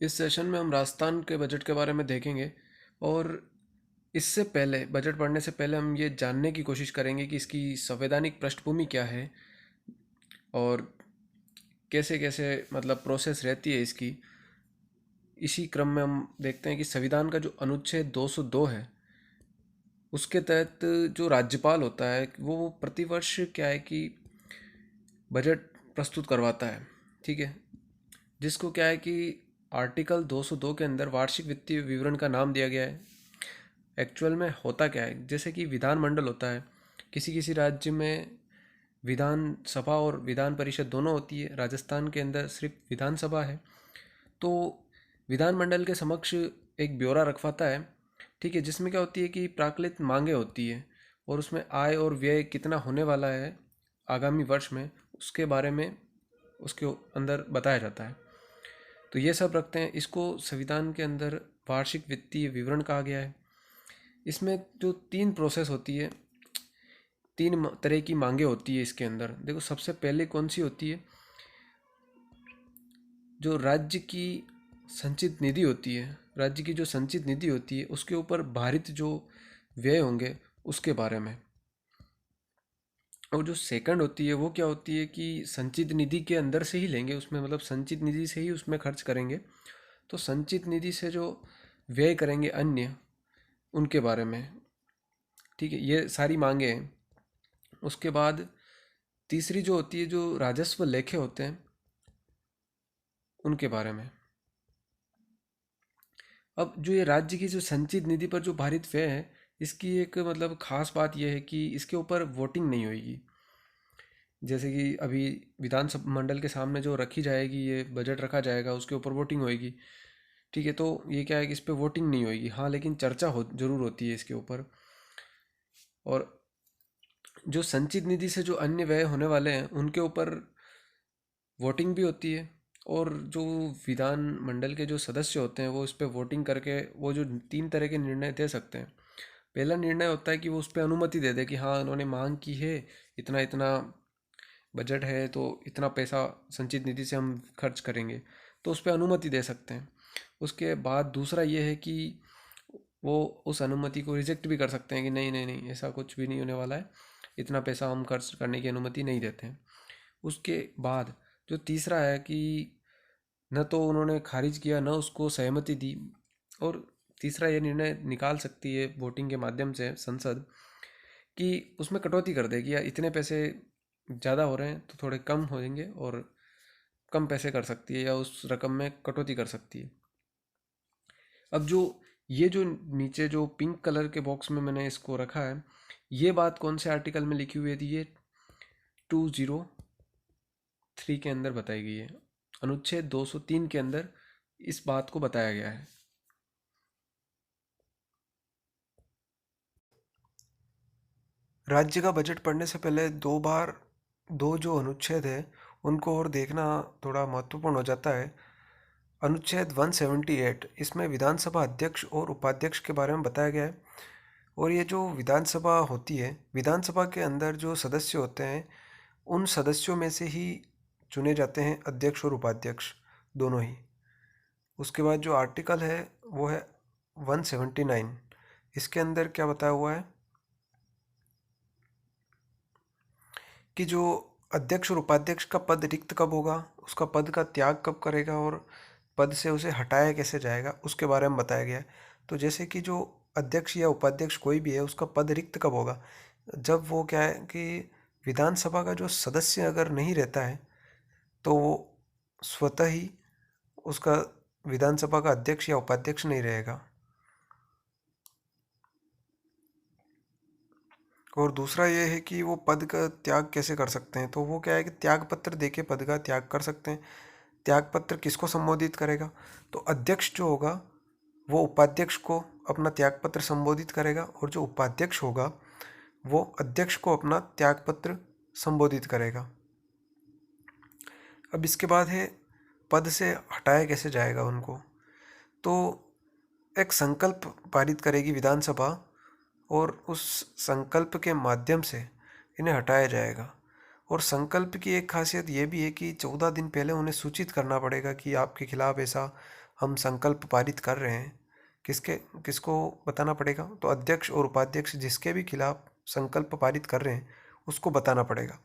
इस सेशन में हम राजस्थान के बजट के बारे में देखेंगे और इससे पहले बजट पढ़ने से पहले हम ये जानने की कोशिश करेंगे कि इसकी संवैधानिक पृष्ठभूमि क्या है और कैसे कैसे मतलब प्रोसेस रहती है इसकी। इसी क्रम में हम देखते हैं कि संविधान का जो अनुच्छेद 202 है उसके तहत जो राज्यपाल होता है वो प्रतिवर्ष क्या है कि बजट प्रस्तुत करवाता है। ठीक है, जिसको क्या है कि आर्टिकल 202 के अंदर वार्षिक वित्तीय विवरण का नाम दिया गया है। एक्चुअल में होता क्या है, जैसे कि विधानमंडल होता है, किसी किसी राज्य में विधान सभा और विधान परिषद दोनों होती है। राजस्थान के अंदर सिर्फ विधानसभा है। तो विधानमंडल के समक्ष एक ब्यौरा रखवाता है। ठीक है, जिसमें क्या होती है कि प्राकलित मांगे होती है और उसमें आय और व्यय कितना होने वाला है आगामी वर्ष में, उसके बारे में उसके अंदर बताया जाता है। तो ये सब रखते हैं। इसको संविधान के अंदर वार्षिक वित्तीय विवरण कहा गया है। इसमें जो तीन प्रोसेस होती है, तीन तरह की मांगे होती है इसके अंदर। देखो, सबसे पहले कौन सी होती है, जो राज्य की संचित निधि होती है, राज्य की जो संचित निधि होती है उसके ऊपर भारित जो व्यय होंगे उसके बारे में। और जो सेकंड होती है वो क्या होती है कि संचित निधि के अंदर से ही लेंगे, उसमें मतलब संचित निधि से ही उसमें खर्च करेंगे। तो संचित निधि से जो व्यय करेंगे अन्य, उनके बारे में। ठीक है, ये सारी मांगे हैं। उसके बाद तीसरी जो होती है, जो राजस्व लेखे होते हैं उनके बारे में। अब जो ये राज्य की जो संचित निधि पर जो भारित व्यय है, इसकी एक मतलब खास बात यह है कि इसके ऊपर वोटिंग नहीं होगी। जैसे कि अभी विधानसभा मंडल के सामने जो रखी जाएगी, ये बजट रखा जाएगा, उसके ऊपर वोटिंग होएगी। ठीक है, तो ये क्या है कि इस पे वोटिंग नहीं होएगी, हाँ, लेकिन चर्चा हो जरूर होती है इसके ऊपर। और जो संचित निधि से जो अन्य व्यय होने वाले हैं उनके ऊपर वोटिंग भी होती है। और जो विधान मंडल के जो सदस्य होते हैं वो इस पे वोटिंग करके वो जो तीन तरह के निर्णय दे सकते हैं। पहला निर्णय होता है कि वो उस पर अनुमति दे दे कि हाँ, उन्होंने मांग की है, इतना इतना बजट है तो इतना पैसा संचित निधि से हम खर्च करेंगे, तो उस पर अनुमति दे सकते हैं। उसके बाद दूसरा ये है कि वो उस अनुमति को रिजेक्ट भी कर सकते हैं कि नहीं नहीं नहीं, ऐसा कुछ भी नहीं होने वाला है, इतना पैसा हम खर्च करने की अनुमति नहीं देते हैं। उसके बाद जो तीसरा है कि न तो उन्होंने खारिज किया न उसको सहमति दी, और तीसरा ये निर्णय निकाल सकती है वोटिंग के माध्यम से संसद कि उसमें कटौती कर देगी, या इतने पैसे ज़्यादा हो रहे हैं तो थोड़े कम हो जाएंगे, और कम पैसे कर सकती है या उस रकम में कटौती कर सकती है। अब जो ये जो नीचे जो पिंक कलर के बॉक्स में मैंने इसको रखा है, ये बात कौन से आर्टिकल में लिखी हुई थी, ये 203 के अंदर बताई गई है। अनुच्छेद 203 के अंदर इस बात को बताया गया है। राज्य का बजट पढ़ने से पहले दो बार दो जो अनुच्छेद है उनको और देखना थोड़ा महत्वपूर्ण हो जाता है। अनुच्छेद 178, इसमें विधानसभा अध्यक्ष और उपाध्यक्ष के बारे में बताया गया है। और ये जो विधानसभा होती है, विधानसभा के अंदर जो सदस्य होते हैं उन सदस्यों में से ही चुने जाते हैं अध्यक्ष और उपाध्यक्ष दोनों ही। उसके बाद जो आर्टिकल है वो है 179। इसके अंदर क्या बताया हुआ है कि जो अध्यक्ष और उपाध्यक्ष का पद रिक्त कब होगा, उसका पद का त्याग कब करेगा और पद से उसे हटाया कैसे जाएगा, उसके बारे में बताया गया है। तो जैसे कि जो अध्यक्ष या उपाध्यक्ष कोई भी है उसका पद रिक्त कब होगा, जब वो क्या है कि विधानसभा का जो सदस्य अगर नहीं रहता है तो वो स्वतः ही उसका विधानसभा का अध्यक्ष या उपाध्यक्ष नहीं रहेगा। और दूसरा ये है कि वो पद का त्याग कैसे कर सकते हैं, तो वो क्या है कि त्याग पत्र देके पद का त्याग कर सकते हैं। त्याग पत्र किसको संबोधित करेगा, तो अध्यक्ष जो होगा वो उपाध्यक्ष को अपना त्याग पत्र संबोधित करेगा, और जो उपाध्यक्ष होगा वो अध्यक्ष को अपना त्याग पत्र संबोधित करेगा। अब इसके बाद है पद से हटाया कैसे जाएगा उनको। तो एक संकल्प पारित करेगी विधानसभा और उस संकल्प के माध्यम से इन्हें हटाया जाएगा। और संकल्प की एक खासियत ये भी है कि 14 दिन पहले उन्हें सूचित करना पड़ेगा कि आपके खिलाफ ऐसा हम संकल्प पारित कर रहे हैं, किसके किसको बताना पड़ेगा? तो अध्यक्ष और उपाध्यक्ष जिसके भी खिलाफ संकल्प पारित कर रहे हैं उसको बताना पड़ेगा।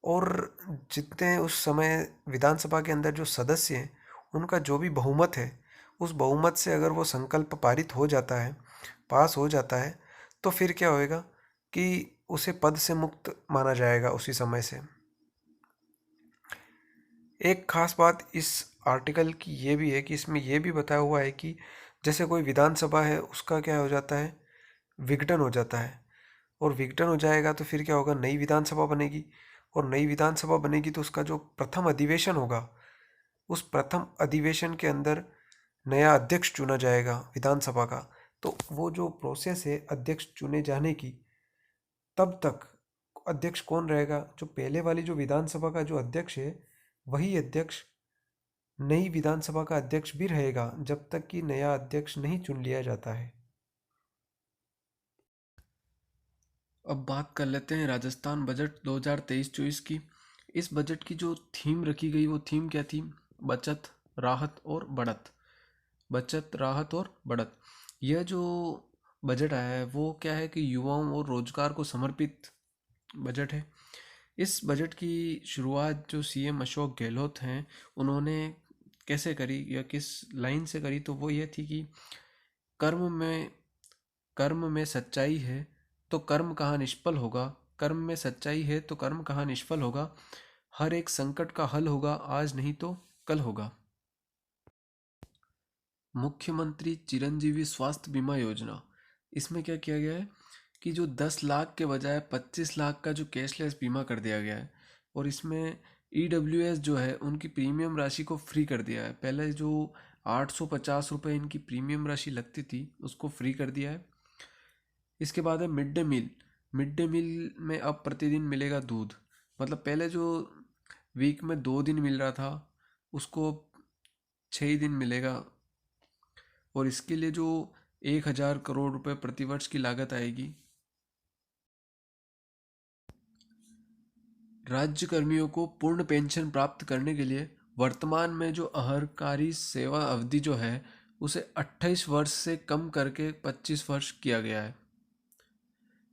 और जितने उस समय विधानसभा के अंदर जो सदस्य हैं उनका जो भी बहुमत है, उस बहुमत से अगर वो संकल्प पारित हो जाता है, पास हो जाता है, तो फिर क्या होएगा कि उसे पद से मुक्त माना जाएगा उसी समय से। एक खास बात इस आर्टिकल की ये भी है कि इसमें ये भी बताया हुआ है कि जैसे कोई विधानसभा है उसका क्या हो जाता है, विघटन हो जाता है। और विघटन हो जाएगा तो फिर क्या होगा, नई विधानसभा बनेगी। और नई विधानसभा बनेगी तो उसका जो प्रथम अधिवेशन होगा, उस प्रथम अधिवेशन के अंदर नया अध्यक्ष चुना जाएगा विधानसभा का। तो वो जो प्रोसेस है अध्यक्ष चुने जाने की, तब तक अध्यक्ष कौन रहेगा? जो पहले वाली जो विधानसभा का जो अध्यक्ष है, वही अध्यक्ष नई विधानसभा का अध्यक्ष भी रहेगा जब तक कि नया अध्यक्ष नहीं चुन लिया जाता है। अब बात कर लेते हैं राजस्थान बजट 2023-24 की। इस बजट की जो थीम रखी गई वो थीम क्या थी? बचत, राहत और बढ़त। बचत, राहत और बढ़त। यह जो बजट आया है वो क्या है कि युवाओं और रोजगार को समर्पित बजट है। इस बजट की शुरुआत जो सीएम अशोक गहलोत हैं उन्होंने कैसे करी या किस लाइन से करी, तो वो ये थी कि कर्म में कर्म में सच्चाई है तो कर्म कहाँ निष्फल होगा, कर्म में सच्चाई है तो कर्म कहाँ निष्फल होगा, हर एक संकट का हल होगा आज नहीं तो कल होगा। मुख्यमंत्री चिरंजीवी स्वास्थ्य बीमा योजना, इसमें क्या किया गया है कि जो 10 लाख के बजाय 25 लाख का जो कैशलेस बीमा कर दिया गया है। और इसमें ईडब्ल्यूएस जो है उनकी प्रीमियम राशि को फ्री कर दिया है। पहले जो 850 रुपये इनकी प्रीमियम राशि लगती थी उसको फ्री कर दिया है। इसके बाद है midday meal. Midday meal में अब प्रतिदिन मिलेगा दूध। मतलब पहले जो वीक में 2 दिन मिल रहा था उसको 6 ही दिन मिलेगा। और इसके लिए जो 1,000 करोड़ रुपए प्रतिवर्ष की लागत आएगी। राज्य कर्मियों को पूर्ण पेंशन प्राप्त करने के लिए वर्तमान में जो अहर्कारी सेवा अवधि जो है उसे 28 वर्ष से कम करके 25 वर्ष किया गया है।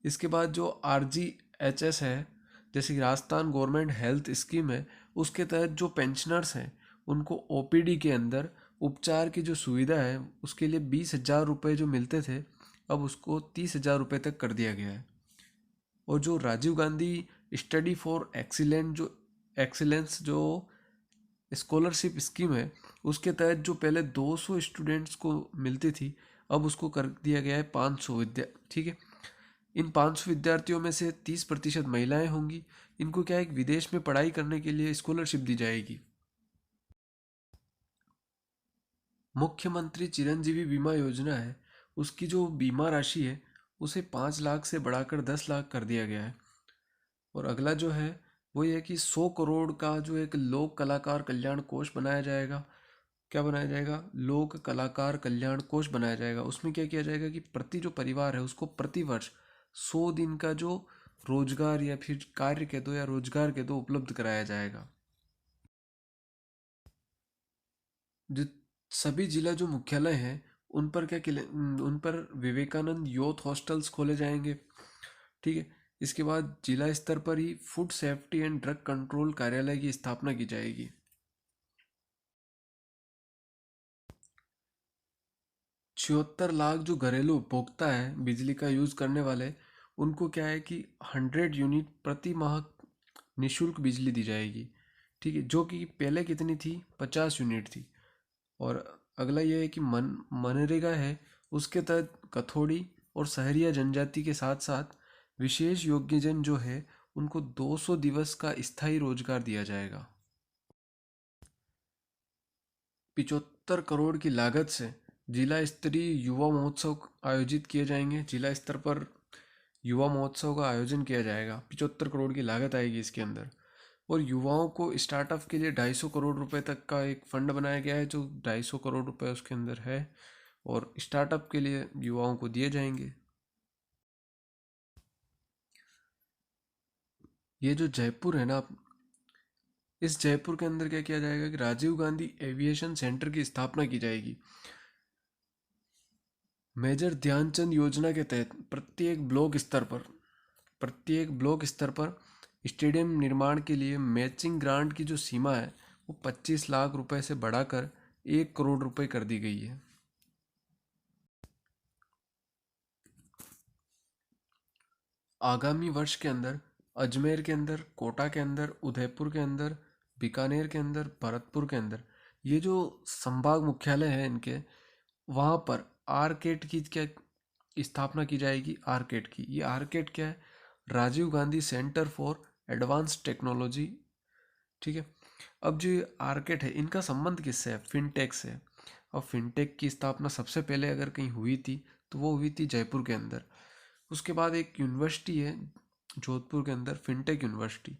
इसके बाद जो RGHS है, जैसे कि राजस्थान गवर्नमेंट हेल्थ स्कीम है, उसके तहत जो पेंशनर्स हैं उनको ओपीडी के अंदर उपचार की जो सुविधा है उसके लिए 20,000 रुपये जो मिलते थे अब उसको 30,000 रुपये तक कर दिया गया है। और जो Rajiv Gandhi study for excellence जो स्कॉलरशिप स्कीम है उसके तहत जो पहले 200 स्टूडेंट्स को मिलती थी अब उसको कर दिया गया है 500 ठीक है। इन 500 विद्यार्थियों में से 30% महिलाएं होंगी। इनको क्या है, एक विदेश में पढ़ाई करने के लिए स्कॉलरशिप दी जाएगी। मुख्यमंत्री चिरंजीवी बीमा योजना है, उसकी जो बीमा राशि है उसे 5 लाख से बढ़ाकर 10 लाख कर दिया गया है। और अगला जो है वो ये है कि 100 करोड़ का जो एक लोक कलाकार कल्याण कोष बनाया जाएगा। क्या बनाया जाएगा? लोक कलाकार कल्याण कोष बनाया जाएगा। उसमें क्या किया जाएगा कि प्रति जो परिवार है उसको प्रति वर्ष 100 दिन का जो रोजगार या फिर कार्य के दो या रोजगार के दो उपलब्ध कराया जाएगा। जो सभी जिला जो मुख्यालय हैं उन पर उन पर विवेकानंद यूथ हॉस्टल्स खोले जाएंगे। ठीक है। इसके बाद जिला स्तर पर ही food safety and drug control कार्यालय की स्थापना की जाएगी। 76 लाख जो घरेलू उपभोक्ता है बिजली का यूज करने वाले, उनको क्या है कि 100 यूनिट प्रति माह निशुल्क बिजली दी जाएगी। ठीक है, जो कि पहले कितनी थी? 50 यूनिट थी। और अगला यह है कि मनरेगा है, उसके तहत कथोड़ी और सहरिया जनजाति के साथ साथ विशेष योग्यजन जो है उनको 200 दिवस का स्थायी रोजगार दिया जाएगा। 75 करोड़ की लागत से जिला स्तरीय युवा महोत्सव आयोजित किए जाएंगे। जिला स्तर पर युवा महोत्सव का आयोजन किया जाएगा। 75 करोड़ की लागत आएगी इसके अंदर। और युवाओं को स्टार्टअप के लिए 250 करोड़ रुपए तक का एक फंड बनाया गया है, जो 250 करोड़ रुपए उसके अंदर है और स्टार्टअप के लिए युवाओं को दिए जाएंगे। ये जो जयपुर है ना, इस जयपुर के अंदर क्या किया जाएगा कि राजीव गांधी एविएशन सेंटर की स्थापना की जाएगी। मेजर ध्यानचंद योजना के तहत प्रत्येक ब्लॉक स्तर पर स्टेडियम निर्माण के लिए मैचिंग ग्रांट की जो सीमा है वो 25 लाख रुपए से बढ़ाकर 1 करोड़ रुपए कर दी गई है। आगामी वर्ष के अंदर अजमेर के अंदर, कोटा के अंदर, उदयपुर के अंदर, बीकानेर के अंदर, भरतपुर के अंदर, ये जो संभाग मुख्यालय है इनके, वहाँ पर आरकेट की क्या स्थापना की जाएगी। आरकेट की, ये आरकेट क्या है? Rajiv Gandhi centre for advance technology. ठीक है। अब जो ये आरकेट है इनका संबंध किससे है? फिनटेक से। अब फिनटेक की स्थापना सबसे पहले अगर कहीं हुई थी तो वो हुई थी जयपुर के अंदर। उसके बाद एक यूनिवर्सिटी है जोधपुर के अंदर, फिनटेक यूनिवर्सिटी।